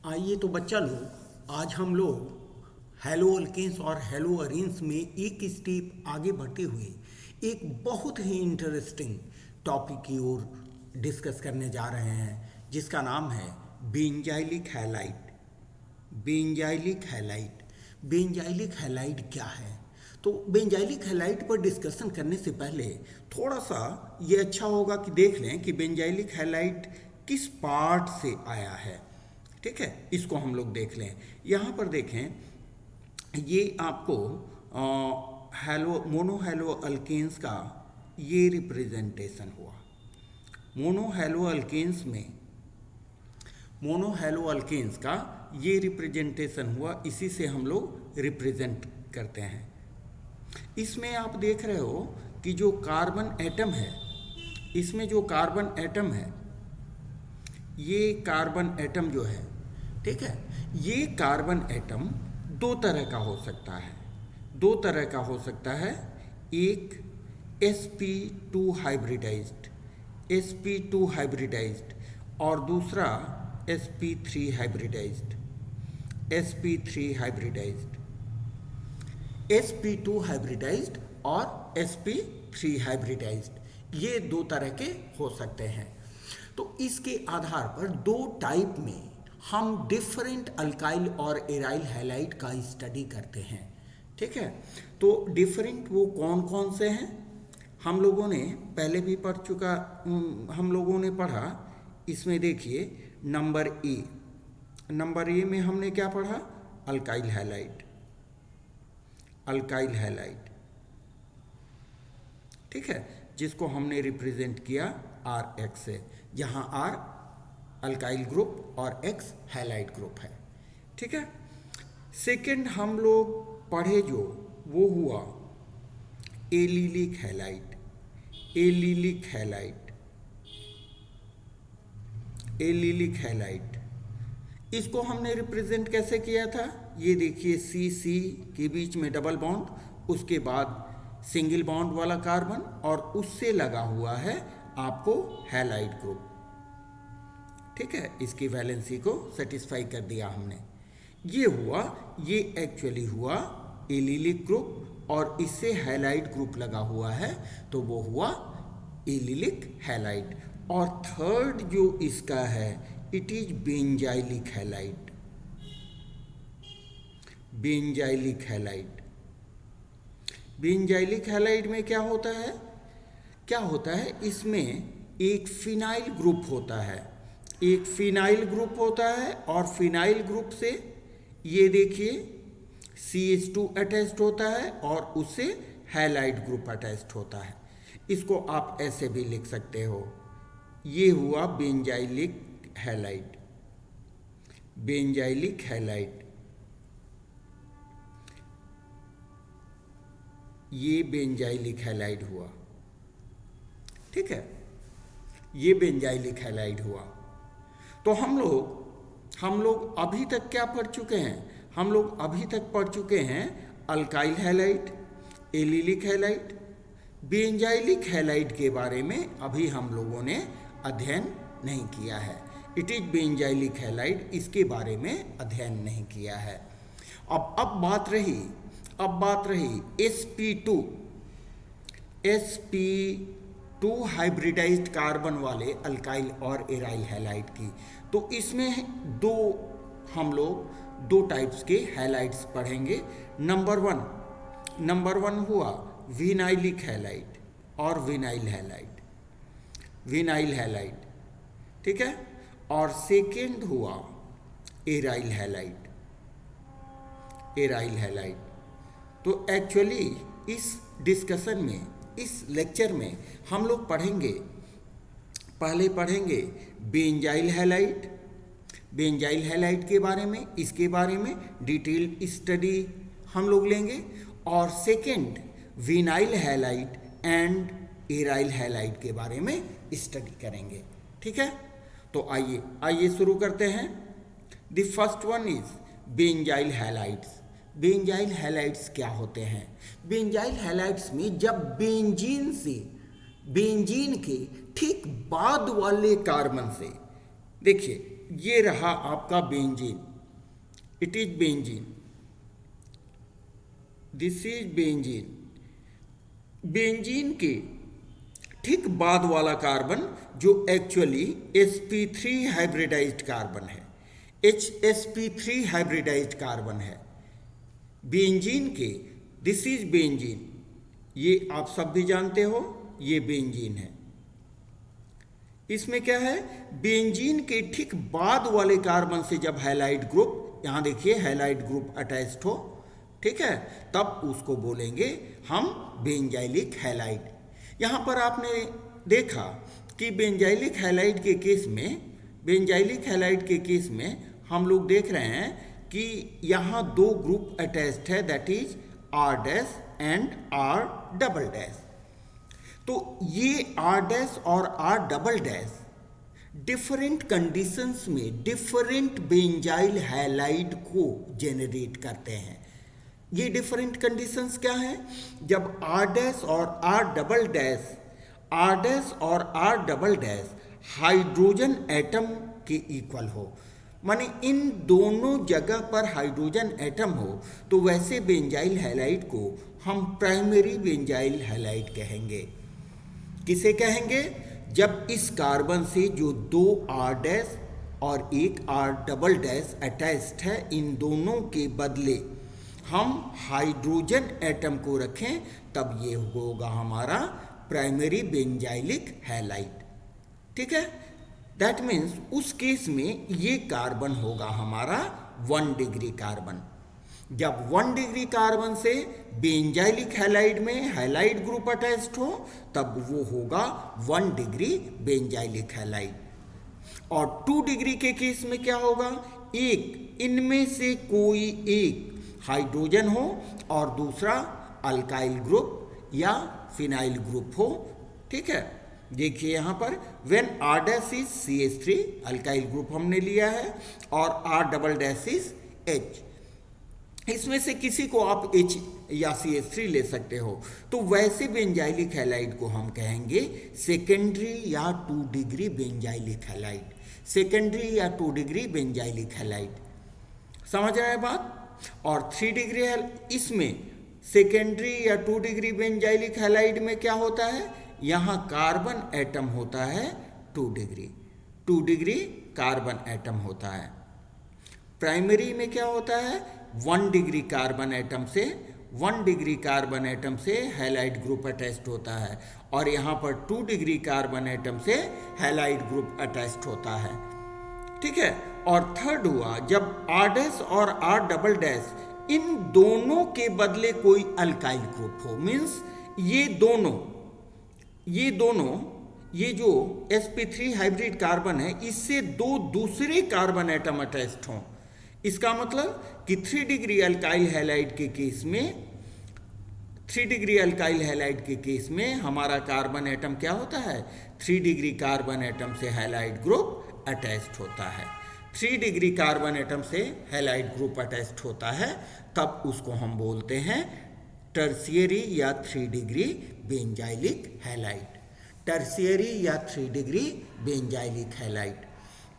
आइए तो बच्चा लोग, आज हम लोग हेलो अल्केन्स और हेलो अरीन्स में एक स्टेप आगे बढ़ते हुए एक बहुत ही इंटरेस्टिंग टॉपिक की ओर डिस्कस करने जा रहे हैं, जिसका नाम है benzylic halide. Benzylic halide. Benzylic halide क्या है? तो बेंजाइलिक हैलाइड पर डिस्कशन करने से पहले थोड़ा सा ये अच्छा होगा कि देख लें कि बेंजाइलिक हैलाइड किस पार्ट से आया है। ठीक है, इसको हम लोग देख लें। यहाँ पर देखें, ये आपको मोनोहेलो अल्केन्स का ये रिप्रेजेंटेशन हुआ। मोनोहेलो अल्केन्स का ये रिप्रेजेंटेशन हुआ, इसी से हम लोग रिप्रेजेंट करते हैं। इसमें आप देख रहे हो कि जो कार्बन एटम है, इसमें जो कार्बन एटम है, ये कार्बन एटम जो है, ठीक है, ये कार्बन एटम दो तरह का हो सकता है। एक sp2 हाइब्रिडाइज्ड और दूसरा sp3 हाइब्रिडाइज्ड। sp2 हाइब्रिडाइज्ड और sp3 हाइब्रिडाइज्ड, ये दो तरह के हो सकते हैं। तो इसके आधार पर दो टाइप में हम डिफरेंट अल्काइल और एराइल हैलाइड का स्टडी करते हैं। ठीक है, तो डिफरेंट वो कौन कौन से हैं हम लोगों ने पहले भी हम लोगों ने पढ़ा। इसमें देखिए, नंबर ए में हमने क्या पढ़ा? Alkyl halide. ठीक है, जिसको हमने रिप्रेजेंट किया RX से, जहां R अल्काइल ग्रुप और X हैलाइड ग्रुप है। ठीक है, सेकंड हम लोग पढ़े जो, वो हुआ एलिलिक हैलाइड। इसको हमने रिप्रेजेंट कैसे किया था? ये देखिए, C के बीच में डबल बॉन्ड, उसके बाद सिंगल बॉन्ड वाला कार्बन और उससे लगा हुआ है आपको हैलाइड ग्रुप। ठीक है, इसकी वैलेंसी को सेटिस्फाई कर दिया हमने। ये एक्चुअली हुआ एलिलिक ग्रुप और इससे हैलाइड ग्रुप लगा हुआ है, तो वो हुआ एलिलिक हैलाइड। और थर्ड जो इसका है, इट इज बेंजाइलिक हैलाइड में क्या होता है? इसमें एक फिनाइल ग्रुप होता है और फिनाइल ग्रुप से ये देखिए CH2 अटैच्ड होता है और उससे हैलाइड ग्रुप अटैच्ड होता है। इसको आप ऐसे भी लिख सकते हो, ये हुआ बेंजाइलिक हैलाइड। ये बेंजाइलिक हैलाइड हुआ। ठीक है, ये बेंजाइलिक हैलाइड हुआ। तो हम लोग अभी तक क्या पढ़ चुके हैं? हम लोग अभी तक पढ़ चुके हैं alkyl halide, allylic halide. Benzylic halide के बारे में अभी हम लोगों ने अध्ययन नहीं किया है। इट इज बेंजाइलिक हैलाइड, इसके बारे में अध्ययन नहीं किया है। अब बात रही sp2 हाइब्रिडाइज्ड कार्बन वाले अल्काइल और एराइल हैलाइड की। तो इसमें हम लोग दो टाइप्स के हैलाइड्स पढ़ेंगे। नंबर वन हुआ विनाइलिक हैलाइड और विनाइल हैलाइड। ठीक है, और सेकेंड हुआ एराइल हैलाइड। तो एक्चुअली इस डिस्कशन में, इस लेक्चर में हम लोग पहले पढ़ेंगे बेंजाइल हैलाइड के बारे में, इसके बारे में डिटेल्ड स्टडी हम लोग लेंगे। और second vinyl halide and aryl halide के बारे में स्टडी करेंगे। ठीक है, तो आइए शुरू करते हैं। The first one is benzyl halides क्या होते हैं? बेंजाइल हैलाइड्स में जब बेंजीन के ठीक बाद वाले कार्बन से, देखिए ये रहा आपका benzene, it is benzene, this is benzene. Benzene के ठीक बाद वाला कार्बन जो एक्चुअली sp3 हाइब्रिडाइज्ड कार्बन है, sp3 हाइब्रिडाइज्ड कार्बन है बेंजीन के। दिस इज बेंजीन, ये आप सब भी जानते हो, ये बेंजीन है। इसमें क्या है, बेंजीन के ठीक बाद वाले कार्बन से जब हैलाइड ग्रुप, यहां देखिए हैलाइड ग्रुप अटैच्ड हो, ठीक है, तब उसको बोलेंगे हम बेंजाइलिक हैलाइड। यहां पर आपने देखा कि बेंजाइलिक हैलाइड के केस में, बेंजाइलिक हैलाइड के केस में हम लोग देख रहे हैं कि यहां दो ग्रुप अटैच्ड है, that is R dash and R double dash. तो ये R डैश और R double dash different conditions में डिफरेंट बेंजाइल हैलाइड को जेनरेट करते हैं। ये डिफरेंट कंडीशंस क्या है, जब R डैश और R double dash, R dash और R double dash hydrogen atom के इक्वल हो, माने इन दोनों जगह पर हाइड्रोजन एटम हो, तो वैसे बेंजाइल हैलाइड को हम प्राइमरी बेंजाइल हैलाइड कहेंगे। किसे कहेंगे, जब इस कार्बन से जो दो R डैश और एक R डबल डैश अटैच्ड है, इन दोनों के बदले हम हाइड्रोजन एटम को रखें, तब ये होगा हमारा प्राइमरी बेंजाइलिक हैलाइड। ठीक है, दैट मीन्स उस केस में ये कार्बन होगा हमारा 1 डिग्री कार्बन। जब 1 डिग्री कार्बन से बेंजाइलिक हैलाइड में हैलाइड ग्रुप अटैच्ड हो, तब वो होगा 1 डिग्री बेंजाइलिक हैलाइड। और 2 डिग्री के केस में क्या होगा, एक इनमें से कोई एक हाइड्रोजन हो और दूसरा अल्काइल ग्रुप या फिनाइल ग्रुप हो। ठीक है, देखिए यहाँ पर when R dash is CH3, alkyl group हमने लिया है, और R double dash is H, इसमें से किसी को आप H या CH3 ले सकते हो। तो वैसे बेंजाइलिक हैलाइड को हम कहेंगे सेकेंडरी या 2 डिग्री बेंजाइलिक हैलाइड, सेकेंडरी या 2 डिग्री बेंजाइलिक हैलाइड। समझ रहे हैं बात। और 3 डिग्री इसमें सेकेंडरी या 2 डिग्री बेंजाइलिक हैलाइड में क्या होता है, यहाँ कार्बन एटम होता है 2 डिग्री, 2 डिग्री कार्बन एटम होता है। प्राइमरी में क्या होता है, 1 डिग्री कार्बन एटम से, 1 डिग्री कार्बन एटम से हैलाइड ग्रुप अटैच्ड होता है, और यहाँ पर 2 डिग्री कार्बन एटम से हैलाइड ग्रुप अटैच्ड होता है। ठीक है, और थर्ड हुआ जब R डैश और R डबल डैश इन दोनों के बदले कोई अल्काइल ग्रुप हो, मीन्स ये दोनों ये जो sp3 हाइब्रिड कार्बन है, इससे दो दूसरे कार्बन एटम अटैच्ड हों। इसका मतलब कि 3 डिग्री अल्काइल हैलाइड के केस में, 3 डिग्री अल्काइल हैलाइड के केस में हमारा कार्बन एटम क्या होता है, 3 डिग्री कार्बन एटम से हैलाइड ग्रुप अटैच्ड होता है। 3 डिग्री कार्बन एटम से हैलाइड ग्रुप अटैच्ड होता है, तब उसको हम बोलते हैं टर्शियरी या 3 डिग्री बेंजाइलिक हैलाइड, टर्शियरी या 3 डिग्री बेंजाइलिक हैलाइड।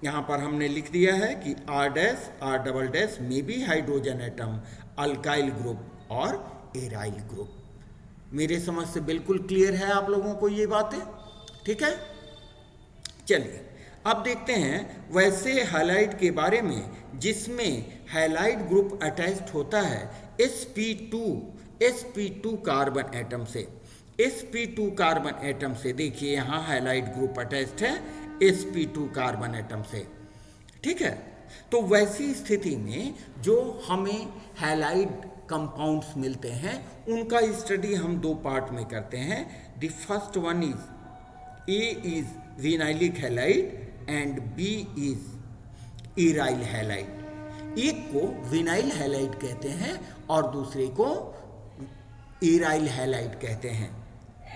यहाँ पर हमने लिख दिया है कि R dash R double dash में भी हाइड्रोजन एटम, अल्काइल ग्रुप और एराइल ग्रुप। मेरे समझ से बिल्कुल क्लियर है आप लोगों को ये बातें। ठीक है, चलिए अब देखते हैं वैसे हैलाइड के बारे में जिसमें हैलाइड ग्रुप अटैच्ड होता है sp2 कार्बन एटम से, sp2 कार्बन एटम से। देखिए यहाँ हैलाइड ग्रुप अटैच्ड है sp2 कार्बन एटम से। ठीक है, तो वैसी स्थिति में जो हमें हैलाइड कंपाउंड्स मिलते हैं, उनका स्टडी हम 2 पार्ट में करते हैं। The first one is A is vinylic halide and B is aryl halide. एक को विनाइल हैलाइड कहते हैं और दूसरे को इराइल हैलाइड कहते हैं।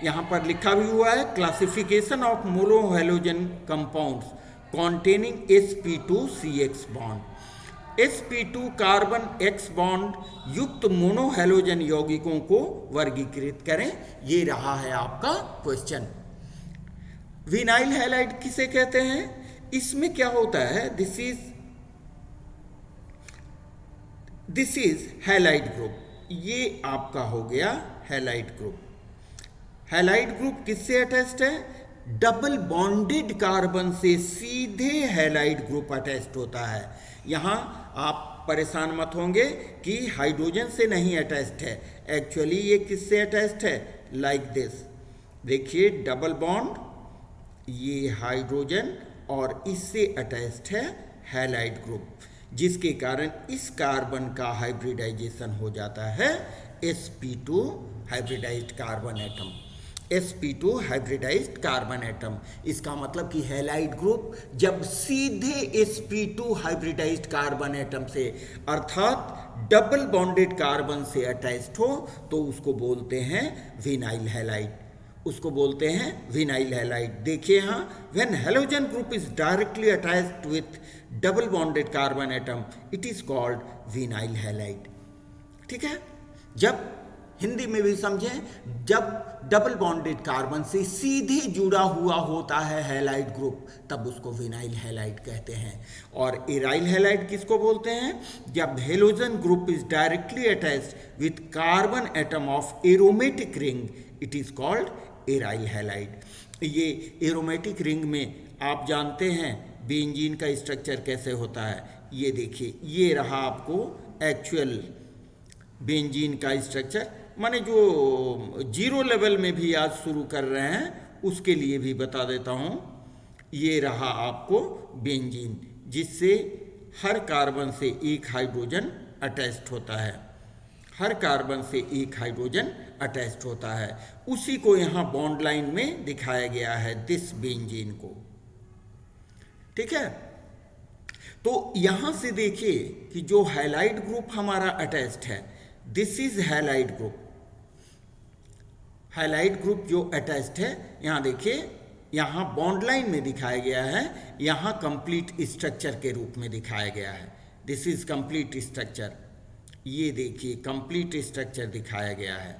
यहाँ पर लिखा भी हुआ है classification of monohalogen compounds containing sp2CX bond. sp2 carbon X bond युक्त मोनोहैलोजन यौगिकों को वर्गीकृत करें। ये रहा है आपका क्वेश्चन। विनाइल हैलाइड किसे कहते हैं, इसमें क्या होता है, दिस इज हैलाइड ग्रुप, ये आपका हो गया हैलाइड ग्रुप। हैलाइड ग्रुप किससे अटैच्ड है? डबल बॉन्डेड कार्बन से सीधे हैलाइड ग्रुप अटैच्ड होता है। यहां आप परेशान मत होंगे कि हाइड्रोजन से नहीं अटैच्ड है, एक्चुअली ये किससे अटैच्ड है? लाइक दिस, देखिए डबल बॉन्ड, ये हाइड्रोजन और इससे अटैच्ड है हैलाइड ग्रुप, जिसके कारण इस कार्बन का हाइब्रिडाइजेशन हो जाता है sp2 hybridised carbon atom, sp2 hybridised carbon atom. इसका मतलब कि हैलाइड ग्रुप जब सीधे sp2 हाइब्रिडाइज्ड कार्बन एटम से अर्थात डबल बॉन्डेड कार्बन से अटैच्ड हो तो उसको बोलते हैं विनाइल हैलाइड, उसको बोलते हैं विनाइल हैलाइड। देखिए यहाँ, when halogen group is directly attached with double bonded carbon atom it is called vinyl halide. ठीक है, जब हिंदी में भी समझें, जब डबल बॉन्डेड कार्बन से सीधे जुड़ा हुआ होता है हैलाइड ग्रुप तब उसको विनाइल हैलाइड कहते हैं। और एराइल हैलाइड किसको बोलते हैं? जब halogen group is directly attached with carbon atom of aromatic ring it is called aryl halide. ये एरोमेटिक रिंग में आप जानते हैं बेंजीन का स्ट्रक्चर कैसे होता है, ये देखिए, ये रहा आपको एक्चुअल बेंजीन का स्ट्रक्चर, माने जो जीरो लेवल में भी आज शुरू कर रहे हैं उसके लिए भी बता देता हूँ। ये रहा आपको बेंजीन, जिससे हर कार्बन से एक हाइड्रोजन अटैच्ड होता है, हर कार्बन से एक हाइड्रोजन अटैच्ड होता है। उसी को यहाँ बॉन्ड लाइन में दिखाया गया है, दिस बेंजीन को। ठीक है, तो यहाँ से देखिए कि जो हैलाइड ग्रुप हमारा अटैच्ड है, this is halide group. Halide group जो अटैच्ड है, यहाँ देखिए, यहाँ बॉन्ड लाइन में दिखाया गया है, यहाँ कंप्लीट स्ट्रक्चर के रूप में दिखाया गया है। दिस इज कंप्लीट स्ट्रक्चर, ये देखिए कंप्लीट स्ट्रक्चर दिखाया गया है।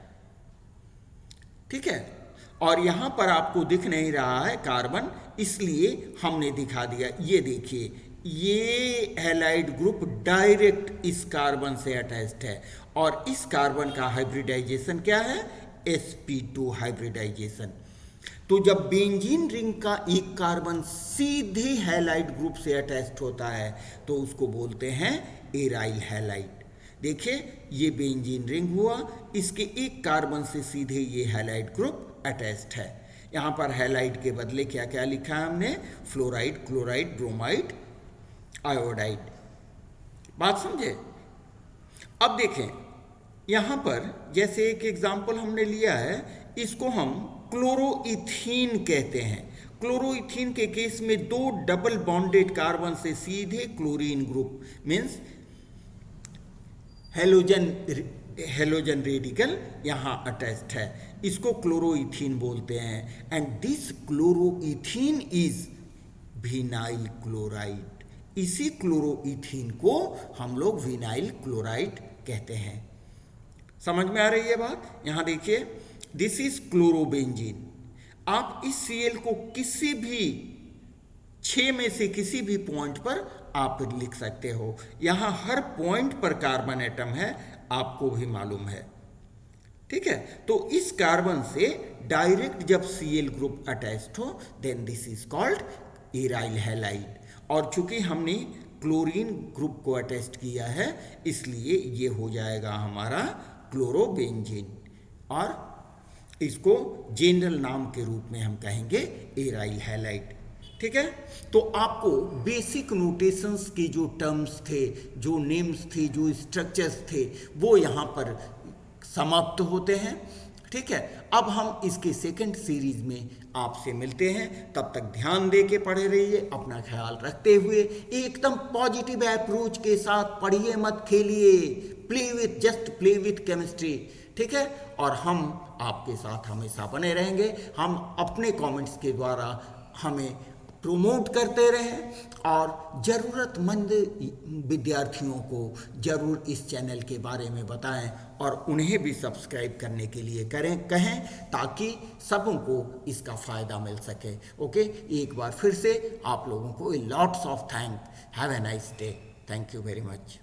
ठीक है, और यहाँ पर आपको दिख नहीं रहा है कार्बन, इसलिए हमने दिखा दिया। ये देखिए, ये हैलाइड ग्रुप डायरेक्ट इस कार्बन से अटैच्ड है और इस कार्बन का हाइब्रिडाइजेशन क्या है? sp2 hybridisation. तो जब बेंजीन रिंग का एक कार्बन सीधे हैलाइड ग्रुप से अटैच्ड होता है तो उसको बोलते हैं एराइल हैलाइड। देखिए, ये बेंजीन रिंग हुआ, इसके एक कार्बन से सीधे ये हैलाइड ग्रुप अटैच्ड है। यहाँ पर हैलाइड के बदले क्या क्या लिखा है हमने? Fluoride, chloride, bromide, iodide. बात समझे? अब देखें, यहाँ पर जैसे एक एग्जाम्पल हमने लिया है, इसको हम क्लोरोइथीन कहते हैं। क्लोरोइथीन के केस में दो डबल बॉन्डेड कार्बन से सीधे chlorine group means halogen radical यहाँ अटैच्ड है, इसको क्लोरोइथीन बोलते हैं। And this chloroethene is vinyl chloride. इसी क्लोरोइथीन को हम लोग विनाइल क्लोराइड कहते हैं। समझ में आ रही है बात? यहाँ देखिए, दिस इज क्लोरोबेंजीन। आप इस Cl को किसी भी 6 में से किसी भी पॉइंट पर आप लिख सकते हो। यहाँ हर पॉइंट पर कार्बन एटम है, आपको भी मालूम है। ठीक है, तो इस कार्बन से डायरेक्ट जब Cl ग्रुप अटैच्ड हो then this is called aryl halide. और चूंकि हमने क्लोरीन ग्रुप को अटैच किया है इसलिए ये हो जाएगा हमारा क्लोरोबेंजीन, और इसको जनरल नाम के रूप में हम कहेंगे एराइल हैलाइड। ठीक है, तो आपको बेसिक नोटेशंस के जो टर्म्स थे, जो नेम्स थे, जो स्ट्रक्चर्स थे, वो यहाँ पर समाप्त होते हैं। ठीक है, अब हम इसके सेकंड सीरीज में आपसे मिलते हैं। तब तक ध्यान दे के पढ़े रहिए, अपना ख्याल रखते हुए एकदम पॉजिटिव अप्रोच के साथ पढ़िए, मत खेलिए। Just play with chemistry. ठीक है, और हम आपके साथ हमेशा बने रहेंगे। हम अपने कमेंट्स के द्वारा हमें प्रमोट करते रहें और ज़रूरतमंद विद्यार्थियों को ज़रूर इस चैनल के बारे में बताएं और उन्हें भी सब्सक्राइब करने के लिए कहें ताकि सबको इसका फ़ायदा मिल सके। ओके, एक बार फिर से आप लोगों को lots of thank. Have a nice day. Thank you very much.